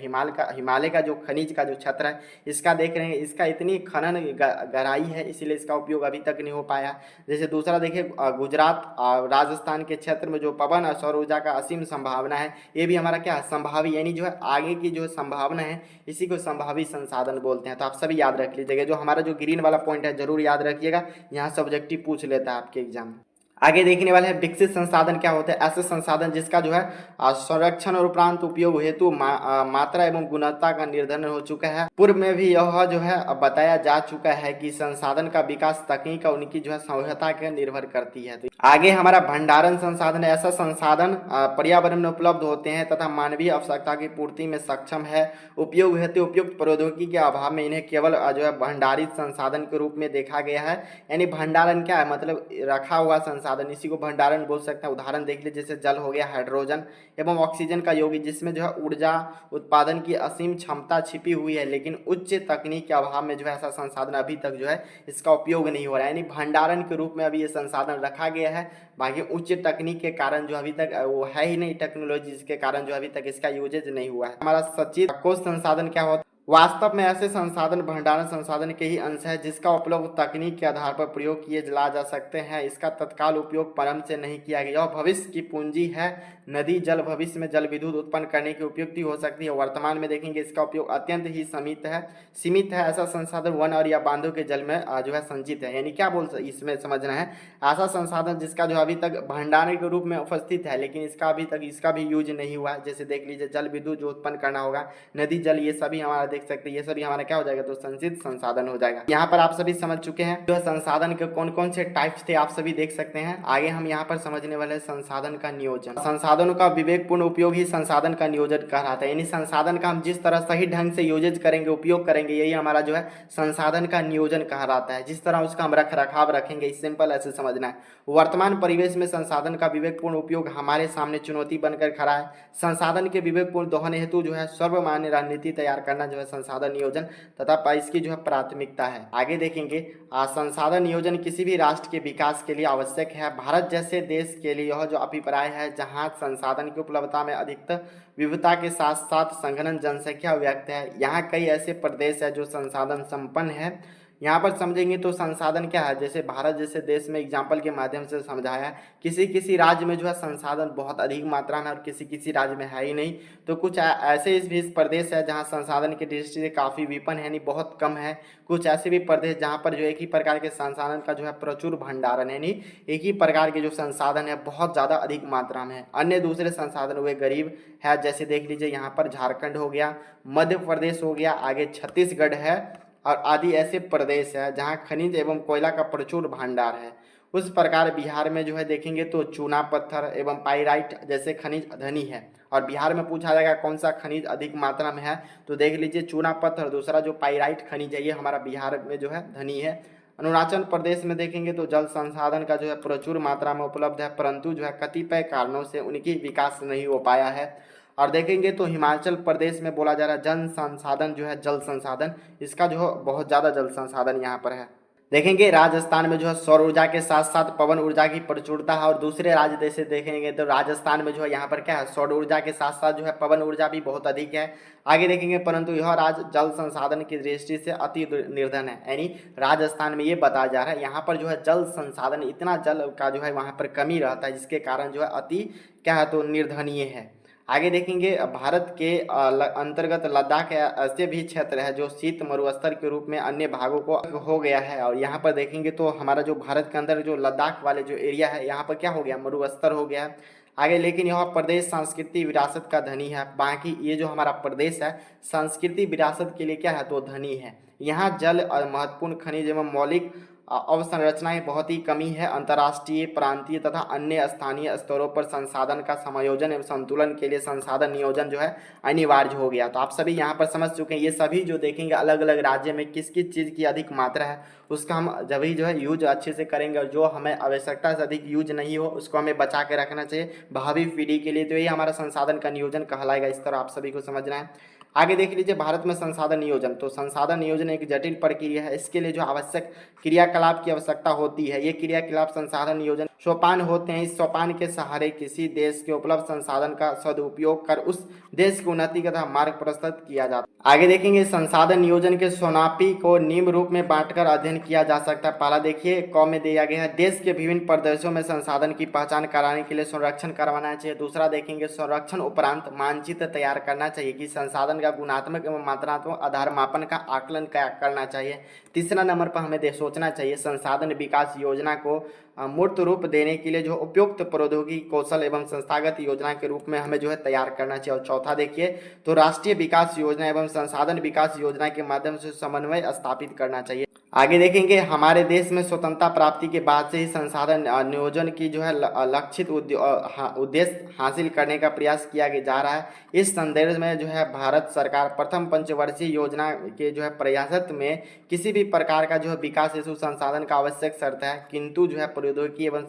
हिमालय का जो खनिज का जो क्षेत्र है इसका देख रहे हैं, इसका इतनी खनन गहराई है इसलिए इसका उपयोग अभी तक नहीं हो पाया। जैसे दूसरा देखिए गुजरात राजस्थान के क्षेत्र में जो पवन और सौर ऊर्जा का असीम संभावना है, ये भी हमारा क्या है संभावी, यानी जो है आगे की जो संभावना है इसी को संभावी संसाधन बोलते हैं। तो आप सभी याद रख लीजिएगा। जो हमारा जो ग्रीन वाला पॉइंट है जरूर याद रखिएगा, यहाँ से ऑब्जेक्टिव पूछ लेता है आपके एग्जाम में। आगे देखने वाले हैं विकसित संसाधन क्या होते हैं। ऐसे संसाधन जिसका जो है संरक्षण और उपरांत उपयोग हेतु मात्रा एवं गुणवत्ता का निर्धारण हो चुका है। पूर्व में भी यह जो है बताया जा चुका है कि संसाधन का विकास तकनीक और उनकी जो है सहायता पर निर्भर करती है। तो आगे हमारा भंडारण संसाधन है। ऐसा संसाधन पर्यावरण में उपलब्ध होते हैं तथा मानवीय आवश्यकता की पूर्ति में सक्षम है। उपयोग हेतु उपयुक्त प्रौद्योगिकी के अभाव में इन्हें केवल जो है भंडारित संसाधन के रूप में देखा गया है। यानी भंडारण क्या है, मतलब रखा हुआ संसाधन, इसी को भंडारण बोल सकते हैं। उदाहरण देख लीजिए, जैसे जल हो गया, हाइड्रोजन एवं ऑक्सीजन का यौगिक, जिसमें जो है ऊर्जा उत्पादन की असीम क्षमता छिपी हुई है, लेकिन उच्च तकनीक के अभाव में जो है ऐसा संसाधन अभी तक जो है इसका उपयोग नहीं हो रहा है। यानी भंडारण के रूप में अभी ये संसाधन रखा गया है, बाकी उच्च तकनीक के कारण जो अभी तक वो है ही नहीं टेक्नोलॉजी, जिसके कारण जो अभी तक इसका यूजेज नहीं हुआ है। हमारा सचित कोश संसाधन क्या होता है। वास्तव में ऐसे संसाधन भंडारण संसाधन के ही अंश है जिसका उपयोग तकनीक के आधार पर प्रयोग किए जा सकते हैं। इसका तत्काल उपयोग परम से नहीं किया गया। यह भविष्य की पूंजी है। नदी जल भविष्य में जल विद्युत उत्पन्न करने की उपयुक्ति हो सकती है। वर्तमान में देखेंगे इसका उपयोग अत्यंत ही सीमित है। ऐसा संसाधन वन और या बांधों के जल में जो है संचित है। यानी क्या इसमें समझना है, ऐसा संसाधन जिसका जो अभी तक भंडारण के रूप में उपस्थित है, लेकिन इसका अभी तक इसका भी यूज नहीं हुआ है। जैसे देख लीजिए, जल विद्युत जो उत्पन्न करना होगा, नदी जल, ये सभी हमारा देख सकते हैं, ये सभी हमारा क्या हो जाएगा, तो संचित संसाधन हो जाएगा। यहाँ पर आप सभी समझ चुके हैं जो संसाधन के कौन कौन से टाइप्स थे, आप सभी देख सकते हैं। आगे हम यहाँ पर समझने वाले संसाधन का नियोजन। संसाधनों का विवेकपूर्ण उपयोग ही संसाधन का नियोजन कहलाता है। यानी संसाधन का हम जिस तरह सही ढंग से यूजेज करेंगे, उपयोग करेंगे, यही हमारा जो है संसाधन का नियोजन कहलाता है। जिस तरह उसका हम रख रखाव रखेंगे, सिंपल ऐसे समझना है। वर्तमान परिवेश में संसाधन का विवेकपूर्ण उपयोग हमारे सामने चुनौती बनकर खड़ा है। संसाधन के विवेकपूर्ण दोहन हेतु जो है सर्वमान्य रणनीति तैयार करना जो है संसाधन नियोजन तथा इसकी जो है प्राथमिकता है। आगे देखेंगे, संसाधन नियोजन किसी भी राष्ट्र के विकास के लिए आवश्यक है। भारत जैसे देश के लिए यह जो अभिप्राय है, जहां संसाधन की उपलब्धता में अधिकतर विविधता के साथ साथ संघनन जनसंख्या व्यक्त है। यहाँ कई ऐसे प्रदेश है जो संसाधन संपन्न है। यहाँ पर समझेंगे तो संसाधन क्या है, जैसे भारत जैसे देश में एग्जाम्पल के माध्यम से समझाया, किसी किसी राज्य में जो है संसाधन बहुत अधिक मात्रा में और किसी किसी राज्य में है ही नहीं। तो कुछ ऐसे इस भी प्रदेश है जहाँ संसाधन की दृष्टि से काफ़ी विपन्न है, यानी बहुत कम है। कुछ ऐसे भी प्रदेश जहाँ पर जो एक ही प्रकार के संसाधन का जो है प्रचुर भंडारण है, यानी एक ही प्रकार के जो संसाधन है बहुत ज़्यादा अधिक मात्रा में है। अन्य दूसरे संसाधन वे गरीब है, जैसे देख लीजिए यहाँ पर झारखंड हो गया, मध्य प्रदेश हो गया, आगे छत्तीसगढ़ है और आदि ऐसे प्रदेश है जहाँ खनिज एवं कोयला का प्रचुर भंडार है। उस प्रकार बिहार में जो है देखेंगे तो चूना पत्थर एवं पाइराइट जैसे खनिज धनी है। और बिहार में पूछा जाएगा कौन सा खनिज अधिक मात्रा में है, तो देख लीजिए चूना पत्थर, दूसरा जो पाइराइट खनिज है ये हमारा बिहार में जो है धनी है। अरुणाचल प्रदेश में देखेंगे तो जल संसाधन का जो है प्रचुर मात्रा में उपलब्ध है, परंतु जो है कतिपय कारणों से उनकी विकास नहीं हो पाया है। और देखेंगे तो हिमाचल प्रदेश में बोला जा रहा है जन संसाधन जो है जल संसाधन, इसका जो है बहुत ज़्यादा जल संसाधन यहाँ पर है। देखेंगे राजस्थान में जो है सौर ऊर्जा के साथ साथ पवन ऊर्जा की प्रचुरता है। और दूसरे राज्य जैसे देखेंगे तो राजस्थान में जो है यहाँ पर क्या है, सौर ऊर्जा के साथ साथ जो है पवन ऊर्जा भी बहुत अधिक है। आगे देखेंगे, परंतु यह राज्य जल संसाधन की दृष्टि से अति निर्धन है। यानी राजस्थान में ये बताया जा रहा है यहाँ पर जो है जल संसाधन, इतना जल का जो है वहाँ पर कमी रहता है, जिसके कारण जो है अति क्या है, तो निर्धनीय है। आगे देखेंगे, भारत के अंतर्गत लद्दाख ऐसे भी क्षेत्र है जो शीत मरुस्तर के रूप में अन्य भागों को हो गया है। और यहाँ पर देखेंगे तो हमारा जो भारत के अंदर जो लद्दाख वाले जो एरिया है यहाँ पर क्या हो गया, मरुस्तर हो गया है। आगे लेकिन यह प्रदेश संस्कृति विरासत का धनी है। बाकी ये जो हमारा प्रदेश है संस्कृति विरासत के लिए क्या है, तो धनी है। यहाँ जल और महत्वपूर्ण खनिज एवं मौलिक अवसंरचनाएं बहुत ही कमी है। अंतर्राष्ट्रीय, प्रांतीय तथा अन्य स्थानीय स्तरों पर संसाधन का समायोजन एवं संतुलन के लिए संसाधन नियोजन जो है अनिवार्य हो गया। तो आप सभी यहाँ पर समझ चुके हैं। ये सभी जो देखेंगे अलग अलग राज्य में किस किस चीज़ की अधिक मात्रा है, उसका हम जब ही जो है यूज अच्छे से करेंगे, और जो हमें आवश्यकता से अधिक यूज नहीं हो उसको हमें बचा के रखना चाहिए भावी पीढ़ी के लिए। तो ये हमारा संसाधन का नियोजन कहलाएगा। इस तरह आप सभी को समझना है। आगे देख लीजिए, भारत में संसाधन नियोजन, तो संसाधन नियोजन एक जटिल प्रक्रिया है। इसके लिए जो आवश्यक क्रियाकलाप की आवश्यकता होती है, ये क्रियाकलाप संसाधन नियोजन सोपान होते हैं। इस सोपान के सहारे किसी देश के उपलब्ध संसाधन का सदुपयोग कर उस देश की उन्नति का मार्ग प्रस्तुत किया जाता है। आगे देखेंगे, संसाधन नियोजन के सोनापी को निम्न रूप में बांटकर अध्ययन किया जा सकता है। पहला देखिए क में दिया गया है, देश के विभिन्न प्रदेशों में संसाधन की पहचान कराने के लिए संरक्षण करवाना चाहिए। दूसरा देखेंगे, संरक्षण उपरांत मानचित्र तैयार करना चाहिए कि संसाधन संसाधन का गुणात्मक एवं मात्रात्मक आधार मापन का आकलन करना चाहिए। तीसरा नंबर पर हमें सोचना चाहिए संसाधन विकास योजना को मूर्त रूप देने के लिए जो उपयुक्त प्रौद्योगिकी कौशल एवं संस्थागत योजना के रूप में हमें जो है तैयार करना चाहिए। और चौथा देखिए तो राष्ट्रीय विकास योजना एवं संसाधन विकास योजना के माध्यम से समन्वय स्थापित करना चाहिए। आगे देखेंगे हमारे देश में स्वतंत्रता प्राप्ति के बाद से ही संसाधन नियोजन की जो है लक्षित उद्देश्य हासिल करने का प्रयास किया जा रहा है। इस संदर्भ में जो है भारत सरकार प्रथम पंचवर्षीय योजना के जो है प्रयासत में किसी भी प्रकार का जो है विकास हेतु संसाधन का आवश्यक शर्त है, किंतु जो है प्रौद्योगिकी एवं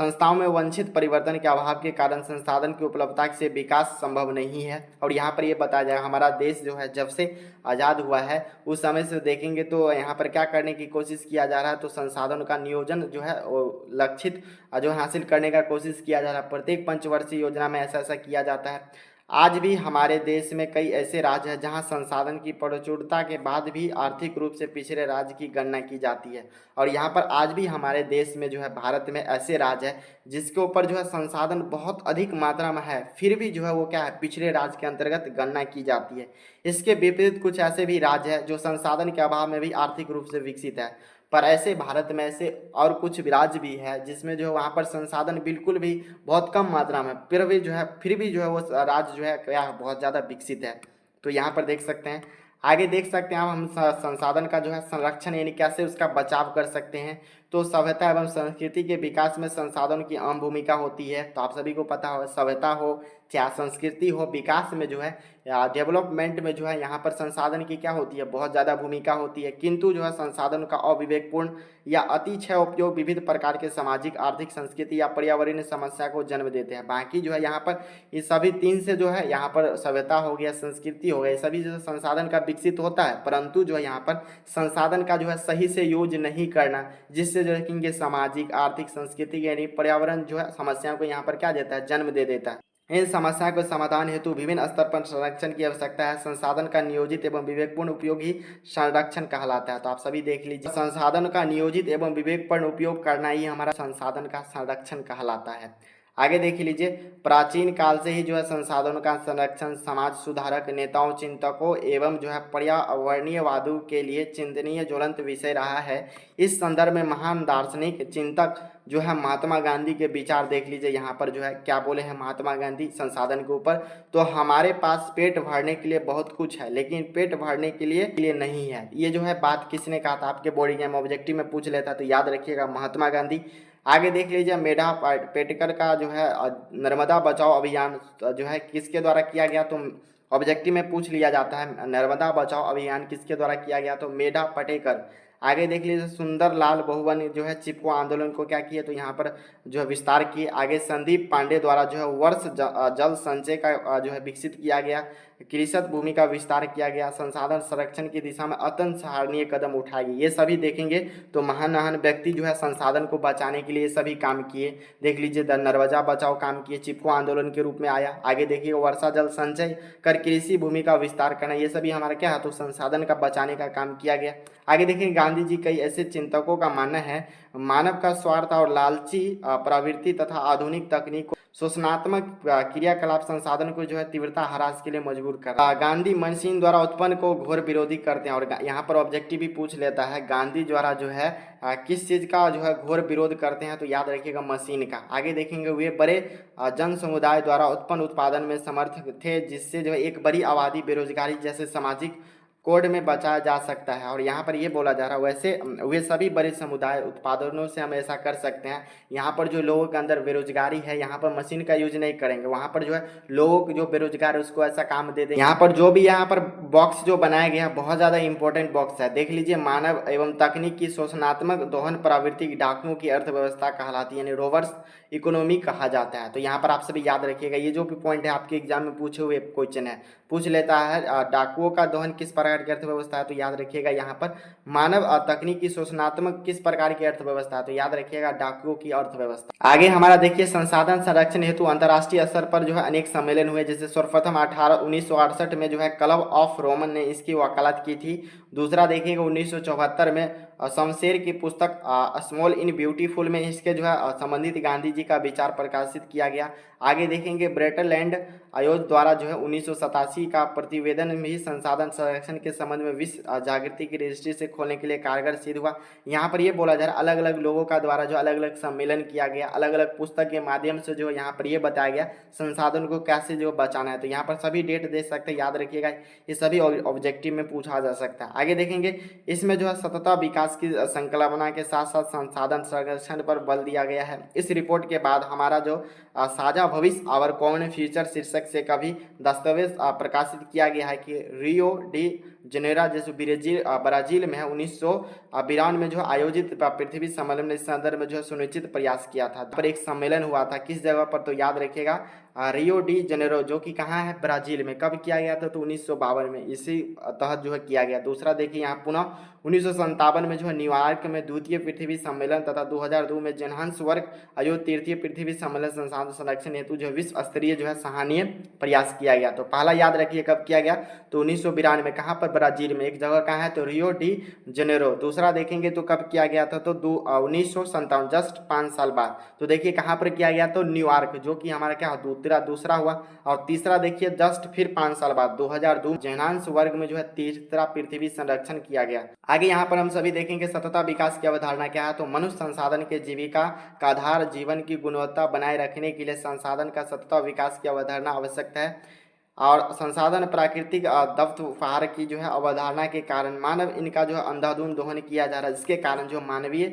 संस्थाओं में वांछित परिवर्तन के अभाव के कारण संसाधन की उपलब्धता से विकास संभव नहीं है। और यहाँ पर ये बताया जाएगा हमारा देश जो है जब से आज़ाद हुआ है उस समय से देखेंगे तो यहाँ पर क्या करने की कोशिश किया जा रहा है, तो संसाधन का नियोजन जो है वो लक्षित जो हासिल करने का कोशिश किया जा रहा है। प्रत्येक पंचवर्षीय योजना में ऐसा ऐसा किया जाता है। आज भी हमारे देश में कई ऐसे राज्य हैं जहां संसाधन की प्रचुरता के बाद भी आर्थिक रूप से पिछड़े राज्य की गणना की जाती है। और यहाँ पर आज भी हमारे देश में जो है भारत में ऐसे राज्य है जिसके ऊपर जो है संसाधन बहुत अधिक मात्रा में है, फिर भी जो है वो क्या है पिछड़े राज्य के अंतर्गत गणना की जाती है। इसके विपरीत कुछ ऐसे भी राज्य है जो संसाधन के अभाव में भी आर्थिक रूप से विकसित है। पर ऐसे भारत में ऐसे और कुछ राज्य भी है जिसमें जो है वहाँ पर संसाधन बिल्कुल भी बहुत कम मात्रा में फिर भी जो है वो राज्य जो है क्या बहुत ज़्यादा विकसित है। तो यहाँ पर देख सकते हैं, आगे देख सकते हैं हम संसाधन का जो है संरक्षण यानी कैसे उसका बचाव कर सकते हैं। तो सभ्यता एवं संस्कृति के विकास में संसाधन की अहम भूमिका होती है। तो आप सभी को पता हो सभ्यता हो चाहे संस्कृति हो, विकास में जो है या डेवलपमेंट में जो है यहाँ पर संसाधन की क्या होती है बहुत ज़्यादा भूमिका होती है, किंतु जो है संसाधन का अविवेकपूर्ण या अतिशय उपयोग विविध प्रकार के सामाजिक आर्थिक संस्कृति या पर्यावरणीय समस्या को जन्म देते हैं। बाकी जो है यहाँ पर ये सभी तीन से जो है यहाँ पर सभ्यता हो गया संस्कृति हो गया सभी जो संसाधन का विकसित होता है, परंतु जो है यहाँ पर संसाधन का जो है सही से यूज नहीं करना जिससे जो है कि सामाजिक आर्थिक सांस्कृतिक यानी पर्यावरण जो है समस्याओं को यहाँ पर क्या देता है जन्म दे देता है। इन समस्याओं के समाधान हेतु विभिन्न स्तर पर संरक्षण की आवश्यकता है। संसाधन का नियोजित एवं विवेकपूर्ण उपयोग ही संरक्षण कहलाता है। तो आप सभी देख लीजिए संसाधन का नियोजित एवं विवेकपूर्ण उपयोग करना ही हमारा संसाधन का संरक्षण कहलाता है। आगे देख लीजिए प्राचीन काल से ही जो है संसाधनों का संरक्षण समाज सुधारक नेताओं चिंतकों एवं जो है पर्यावरणीयवादियों के लिए चिंतनीय ज्वलंत विषय रहा है। इस संदर्भ में महान दार्शनिक चिंतक जो है महात्मा गांधी के विचार देख लीजिए। यहाँ पर जो है क्या बोले हैं महात्मा गांधी संसाधन के ऊपर, तो हमारे पास पेट भरने के लिए बहुत कुछ है लेकिन पेट भरने के लिए नहीं है। ये जो है बात किसने कहा था, आपके बोर्ड एग्जाम ऑब्जेक्टिव में पूछ लेता तो याद रखिएगा महात्मा गांधी। आगे देख लीजिए मेधा पाटेकर का जो है नर्मदा बचाओ अभियान जो है किसके द्वारा किया गया, तो ऑब्जेक्टिव में पूछ लिया जाता है नर्मदा बचाओ अभियान किसके द्वारा किया गया, तो मेधा पाटेकर। आगे देख लीजिए सुंदरलाल बहुवन जो है चिपको आंदोलन को क्या किए, तो यहाँ पर जो है विस्तार किए। आगे संदीप पांडे द्वारा जो है वर्ष जल संचय का जो है विकसित किया गया। कृषक भूमि का विस्तार किया गया। संसाधन संरक्षण की दिशा में अत्यंत सराहनीय कदम उठाए गए। ये सभी देखेंगे तो महान महान व्यक्ति जो है संसाधन को बचाने के लिए सभी काम किए। देख लीजिए नर्मदा बचाओ काम किए, चिपको आंदोलन के रूप में आया। आगे देखिए वर्षा जल संचय कर कृषि भूमि का विस्तार करना, ये सभी हमारा क्या है तो संसाधन का बचाने का काम किया गया। आगे देखिए गांधी जी कई ऐसे चिंतकों का मानना है मानव का स्वार्थ और लालची प्रवृत्ति तथा आधुनिक तकनीक शोषणात्मक क्रियाकलाप संसाधन को जो है तीव्रता ह्रास के लिए मजबूर कर रहा है। गांधी मशीन द्वारा उत्पन्न को घोर विरोधी करते हैं। और यहाँ पर ऑब्जेक्टिव भी पूछ लेता है गांधी द्वारा जो है किस चीज़ का जो है घोर विरोध करते हैं, तो याद रखिएगा मशीन का। आगे देखेंगे वे बड़े जन समुदाय द्वारा उत्पन्न उत्पादन में समर्थ थे जिससे जो है एक बड़ी आबादी बेरोजगारी जैसे सामाजिक कोड में बचाया जा सकता है। और यहाँ पर ये बोला जा रहा है वैसे वे सभी बड़े समुदाय उत्पादनों से हम ऐसा कर सकते हैं। यहाँ पर जो लोगों के अंदर बेरोजगारी है यहाँ पर मशीन का यूज नहीं करेंगे, वहाँ पर जो है लोगों जो बेरोजगार है उसको ऐसा काम दे दें। यहाँ पर जो भी यहाँ पर बॉक्स जो बनाया गया है बहुत ज़्यादा इंपॉर्टेंट बॉक्स है। देख लीजिए मानव एवं तकनीक की शोषणात्मक दोहन प्रवृत्ति डाकुओं की अर्थव्यवस्था कहलाती है यानी रोवर्स इकोनॉमी कहा जाता है। तो यहाँ पर आप सभी याद रखिएगा ये जो भी पॉइंट है आपके एग्जाम में पूछे हुए क्वेश्चन है पूछ लेता है डाकुओं का दोहन किस प्रकार की अर्थव्यवस्था है, तो याद रखिएगा यहाँ पर मानव तकनीक की शोषणात्मक किस प्रकार की अर्थव्यवस्था है, तो याद रखिएगा डाकुओं की अर्थव्यवस्था। आगे हमारा देखिए संसाधन संरक्षण हेतु अंतर्राष्ट्रीय स्तर पर जो है अनेक सम्मेलन हुए, जैसे सर्वप्रथम 1968 में जो है क्लब ऑफ रोमन ने इसकी वकालत की थी। दूसरा देखिएगा 1974 में शमशेर की पुस्तक स्मॉल इन ब्यूटीफुल में इसके जो है संबंधित गांधी जी का विचार प्रकाशित किया गया। आगे देखेंगे ब्रेटल एंड आयोग द्वारा जो है 1987 का प्रतिवेदन में ही संसाधन संरक्षण के संबंध में विश्व जागृति की रजिस्ट्री से खोलने के लिए कारगर सिद्ध हुआ। यहाँ पर ये बोला जा रहा है अलग अलग लोगों का द्वारा जो अलग अलग सम्मेलन किया गया, अलग अलग पुस्तक के माध्यम से जो यहाँ पर ये बताया गया संसाधन को कैसे जो बचाना है। तो यहाँ पर सभी डेट दे सकते हैं, याद रखिएगा, ये सभी ऑब्जेक्टिव में पूछा जा सकता है। आगे देखेंगे इसमें जो है सतत विकास की संकल्पना के साथ साथ संसाधन संरक्षण पर बल दिया गया है। इस रिपोर्ट के बाद हमारा जो साझा भविष्य आवर कॉमन फ्यूचर शीर्षक से कभी दस्तावेज प्रकाशित किया गया है कि रियो डी जनेरा जो ब्राजील में है 1992 में जो आयोजित पृथ्वी सम्मेलन में इस संदर्भ में जो सुनिश्चित प्रयास किया था। पर एक सम्मेलन हुआ था किस जगह पर, तो याद रखिएगा रियो डी जनेरो, जो कि कहाँ है, ब्राजील में। कब किया गया था, तो 1952 में, इसी तहत जो है किया गया। दूसरा देखिए यहाँ पुनः 1957 में जो है न्यूयॉर्क में द्वितीय पृथ्वी सम्मेलन तथा 2002 में जोहान्सबर्ग आयोजित तृतीय पृथ्वी सम्मेलन संसाधन संरक्षण हेतु जो विश्व स्तरीय जो है सराहनीय प्रयास किया गया। तो पहला याद रखिए कब किया गया, तो 1992 में। कहाँ पर, ब्राजील में। एक जगह कहाँ है, तो रियो डी जनेरो। दूसरा देखेंगे तो कब किया गया था, तो 1957, जस्ट 5 साल बाद। तो देखिए कहाँ पर किया गया, तो न्यूयॉर्क, जो कि हमारा क्या दूसरा हुआ। और तीसरा देखिए जस्ट फिर 5 साल बाद 2002 जोहान्सबर्ग में जो है तीसरा पृथ्वी संरक्षण किया गया। आगे यहाँ पर हम सभी देखेंगे सतत विकास की अवधारणा क्या है, तो मनुष्य संसाधन के जीविका का आधार जीवन की गुणवत्ता बनाए रखने के लिए संसाधन का सतत विकास की अवधारणा आवश्यक है। और संसाधन प्राकृतिक दफ्तफार की जो है अवधारणा के कारण मानव इनका जो है अंधाधुंध दोहन किया जा रहा है, जिसके कारण जो मानवीय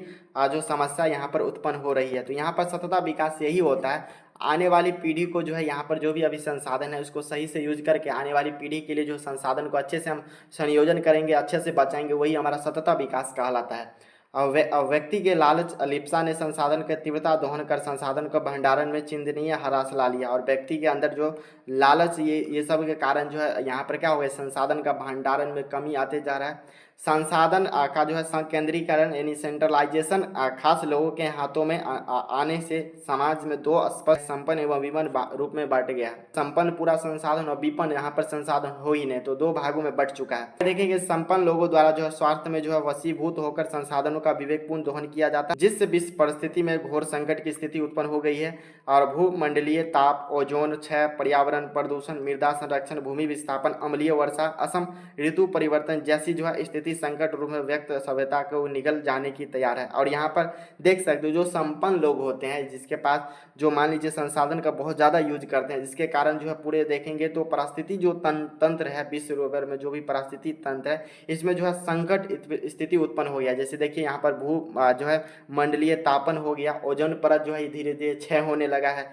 जो समस्या यहाँ पर उत्पन्न हो रही है। तो यहाँ पर सतत विकास यही होता है, आने वाली पीढ़ी को जो है यहाँ पर जो भी अभी संसाधन है उसको सही से यूज करके आने वाली पीढ़ी के लिए जो संसाधन को अच्छे से हम संयोजन करेंगे, अच्छे से बचाएंगे, वही हमारा सतत विकास कहलाता है। व्यक्ति के लालच लिप्सा ने संसाधन के तीव्रता दोहन कर संसाधन को भंडारण में चिंतनीय ह्रास ला लिया। और व्यक्ति के अंदर जो लालच ये सब के कारण जो है यहाँ पर क्या हो गया, संसाधन का भंडारण में कमी आते जा रहा है। संसाधन का जो है संकेंद्रीकरण यानी सेंट्रलाइजेशन खास लोगों के हाथों में आने से समाज में दो स्पष्ट संपन्न एवं विपन्न रूप में बांट गया। संपन्न पूरा संसाधन और विपन्न यहाँ पर संसाधन हो ही नहीं, तो दो भागों में बट चुका है। देखेंगे संपन्न लोगों द्वारा जो है स्वार्थ में जो है वशीभूत होकर संसाधनों का विवेकपूर्ण दोहन किया जाता है, जिससे विश्व परिस्थिति में घोर संकट की स्थिति उत्पन्न हो गई है। और भूमंडलीय ताप, ओजोन क्षय, पर्यावरण प्रदूषण, मृदा संरक्षण, भूमि विस्थापन, अम्लीय वर्षा, असम ऋतु परिवर्तन जैसी जो है स्थिति संकट रूप में व्यक्त सभ्यता को निगल जाने की तैयार है। और यहाँ पर देख सकते हो जो संपन्न लोग होते हैं, जिसके पास जो मान लीजिए संसाधन का बहुत ज़्यादा यूज करते हैं, जिसके कारण जो है पूरे देखेंगे तो परिस्थिति जो तंत्र है विश्व में जो भी परिस्थिति तंत्र है इसमें जो है संकट स्थिति उत्पन्न हो गया। जैसे देखिए यहाँ पर जो है मंडलीय तापन हो गया, ओजोन परत जो है धीरे धीरे क्षय होने लगा है,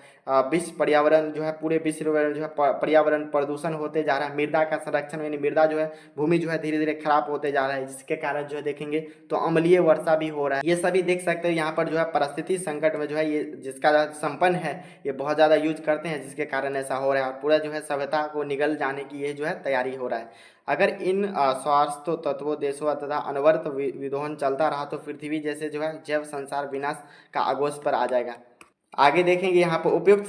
विश्व पर्यावरण जो है पूरे विश्व में जो है पर्यावरण प्रदूषण होते जा रहा है, मृदा का संरक्षण यानी मृदा जो है भूमि जो है धीरे धीरे खराब होते जा रहा है, जिसके कारण जो है देखेंगे तो अम्लीय वर्षा भी हो रहा है। ये सभी देख सकते हो यहाँ पर जो है परिस्थिति संकट में जो है ये जिसका संपन्न है ये बहुत ज़्यादा यूज करते हैं, जिसके कारण ऐसा हो रहा है। और पूरा जो है सभ्यता को निगल जाने की ये जो है तैयारी हो रहा है। अगर इन स्वास्थ्य तत्वों देशों तथा अनवर्त विदोहन चलता रहा तो पृथ्वी जैसे जो है जैव संसार विनाश का आगोश पर आ जाएगा। आगे देखेंगे यहाँ पर उपयुक्त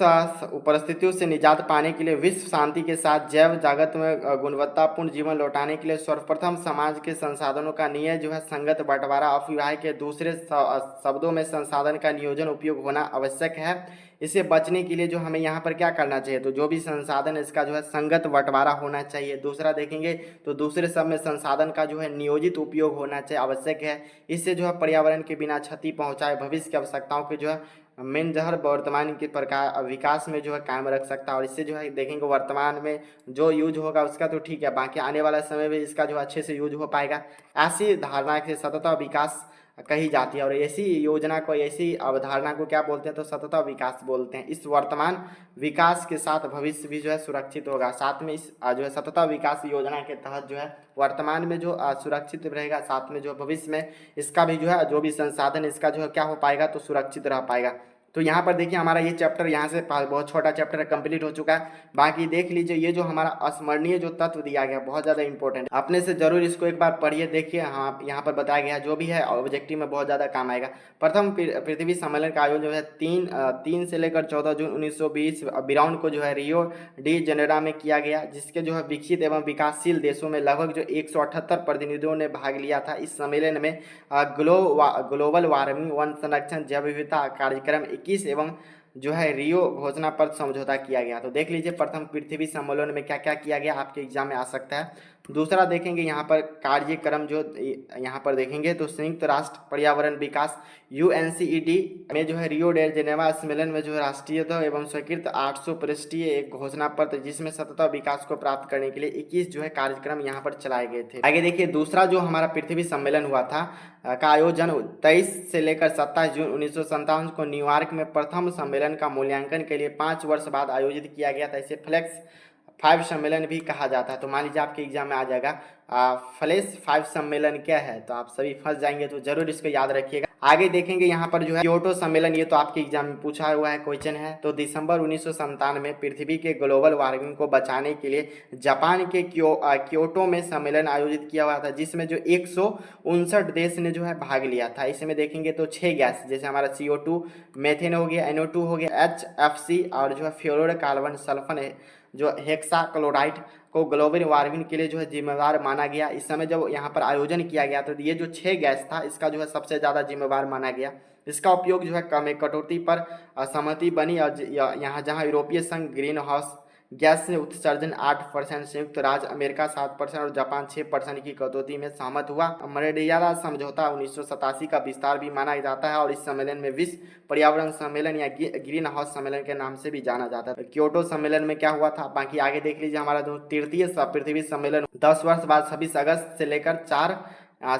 परिस्थितियों से निजात पाने के लिए विश्व शांति के साथ जैव जगत में गुणवत्तापूर्ण जीवन लौटाने के लिए सर्वप्रथम समाज के संसाधनों का नियम जो है संगत बंटवारा, अफवाह के दूसरे शब्दों में संसाधन का नियोजन उपयोग होना आवश्यक है। इसे बचने के लिए जो हमें यहाँ पर क्या करना चाहिए, तो जो भी संसाधन है इसका जो है संगत बंटवारा होना चाहिए। दूसरा देखेंगे तो दूसरे सब में संसाधन का जो है नियोजित उपयोग होना चाहिए, आवश्यक है। इससे जो है पर्यावरण के बिना क्षति पहुँचाए भविष्य की आवश्यकताओं के जो है मेन जहर वर्तमान के प्रकार विकास में जो है कायम रख सकता है। और इससे जो है देखेंगे वर्तमान में जो यूज होगा उसका तो ठीक है, बाकी आने वाला समय में इसका जो अच्छे से यूज हो पाएगा। ऐसी धारणा से सतत विकास कही जाती है। और ऐसी योजना को, ऐसी अवधारणा को क्या बोलते हैं, तो सतत विकास बोलते हैं। इस वर्तमान विकास के साथ भविष्य भी जो है सुरक्षित होगा। साथ में इस जो है सतत विकास योजना के तहत जो है वर्तमान में जो सुरक्षित रहेगा, साथ में जो भविष्य में इसका भी जो है जो भी संसाधन इसका जो है क्या हो पाएगा, तो सुरक्षित रह पाएगा। तो यहाँ पर देखिए हमारा ये चैप्टर यहाँ से बहुत छोटा चैप्टर कंप्लीट हो चुका है। बाकी देख लीजिए ये जो हमारा अस्मरणीय जो तत्व दिया गया बहुत ज़्यादा इंपॉर्टेंट है, अपने से जरूर इसको एक बार पढ़िए देखिए। हाँ, यहाँ पर बताया गया है जो भी है ऑब्जेक्टिव में बहुत ज़्यादा काम आएगा। प्रथम पृथ्वी सम्मेलन का आयोजन जो है 3 से लेकर 14 जून 1920 बिराउन को जो है रियो डी जेनेरो में किया गया, जिसके जो है विकसित एवं विकासशील देशों में लगभग जो 178 प्रतिनिधियों ने भाग लिया था। इस सम्मेलन में ग्लोबल वार्मिंग, वन संरक्षण, जैव विविधता कार्यक्रम 21 एवं जो है रियो घोषणा पर समझौता किया गया। तो देख लीजिए प्रथम पृथ्वी सम्मेलन में क्या क्या किया गया, आपके एग्जाम में आ सकता है। दूसरा देखेंगे यहाँ पर कार्यक्रम जो यहाँ पर देखेंगे तो संयुक्त राष्ट्र पर्यावरण विकास UNCED में जो है रियो डे जेनेवा सम्मेलन में जो है राष्ट्रीय एवं स्वीकृत 800 पृष्ठीय एक घोषणा पत्र, जिसमें सतत विकास को प्राप्त करने के लिए 21 जो है कार्यक्रम यहाँ पर चलाए गए थे। आगे देखिए दूसरा जो हमारा पृथ्वी सम्मेलन हुआ था का आयोजन 23 से लेकर 27 जून 1957 को न्यूयॉर्क में प्रथम सम्मेलन का मूल्यांकन के लिए 5 वर्ष बाद आयोजित किया गया था। इसे फ्लेक्स 5 सम्मेलन भी कहा जाता है। तो मान लीजिए आपके एग्जाम में आ जाएगा फ्लेक्स 5 सम्मेलन क्या है, तो आप सभी फंस जाएंगे, तो जरूर इसको याद रखिएगा। आगे देखेंगे यहाँ पर जो है क्योटो सम्मेलन, ये तो आपके एग्जाम में पूछा हुआ है, क्वेश्चन है। तो दिसंबर 1997 में पृथ्वी के ग्लोबल वार्मिंग को बचाने के लिए जापान के क्योटो में सम्मेलन आयोजित किया हुआ था, जिसमें जो 159 देश ने जो है भाग लिया था। इसमें देखेंगे तो 6 गैस जैसे हमारा CO2, मेथेन हो गया, NO2 हो गया, HFC और जो है फ्लोरोकार्बन सल्फर जो हेक्साक्लोराइड को ग्लोबल वार्मिंग के लिए जो है जिम्मेवार माना गया। इस समय जब यहाँ पर आयोजन किया गया तो ये जो 6 गैस था इसका जो है सबसे ज़्यादा जिम्मेवार माना गया। इसका उपयोग जो है कम कटौती पर सहमति बनी और यहाँ जहाँ यूरोपीय संघ ग्रीन हाउस गैस से उत्सर्जन 8%, संयुक्त राज्य अमेरिका 7% और जापान 6% की कटौती में सहमत हुआ। मॉन्ट्रियल समझौता 1987 का विस्तार भी माना जाता है और इस सम्मेलन में विश्व पर्यावरण सम्मेलन या ग्रीन हाउस सम्मेलन के नाम से भी जाना जाता है। क्योटो सम्मेलन में क्या हुआ था, बाकी आगे देख लीजिए। हमारा जो तृतीय पृथ्वी सम्मेलन 10 वर्ष बाद 26 अगस्त से लेकर 4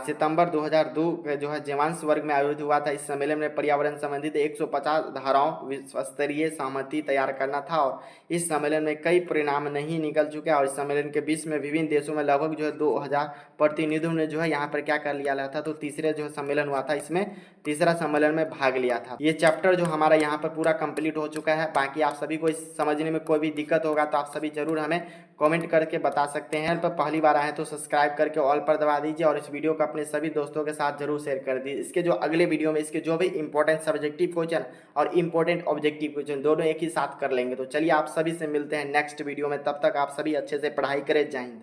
सितंबर 2002 जो है जीवांश वर्ग में आयोजित हुआ था। इस सम्मेलन में पर्यावरण संबंधित 150 धाराओं विश्व स्तरीय सहमति तैयार करना था और इस सम्मेलन में कई परिणाम नहीं निकल चुके और इस सम्मेलन के बीच में विभिन्न देशों में लगभग जो है 2000 प्रतिनिधियों ने जो है यहाँ पर क्या कर लिया था। तो तीसरे जो सम्मेलन हुआ था इसमें तीसरा सम्मेलन में भाग लिया था। ये चैप्टर जो हमारा यहाँ पर पूरा कंप्लीट हो चुका है। बाकी आप सभी को इस समझने में कोई भी दिक्कत होगा तो आप सभी जरूर हमें कमेंट करके बता सकते हैं। पर पहली बार आए तो सब्सक्राइब करके ऑल पर दबा दीजिए और इस वीडियो को अपने सभी दोस्तों के साथ जरूर शेयर कर दीजिए। इसके जो अगले वीडियो में इसके जो भी इंपॉर्टेंट सब्जेक्टिव क्वेश्चन और इंपॉर्टेंट ऑब्जेक्टिव क्वेश्चन दोनों एक ही साथ कर लेंगे। तो चलिए आप सभी से मिलते हैं नेक्स्ट वीडियो में, तब तक आप सभी अच्छे से पढ़ाई करें। जय हिंद।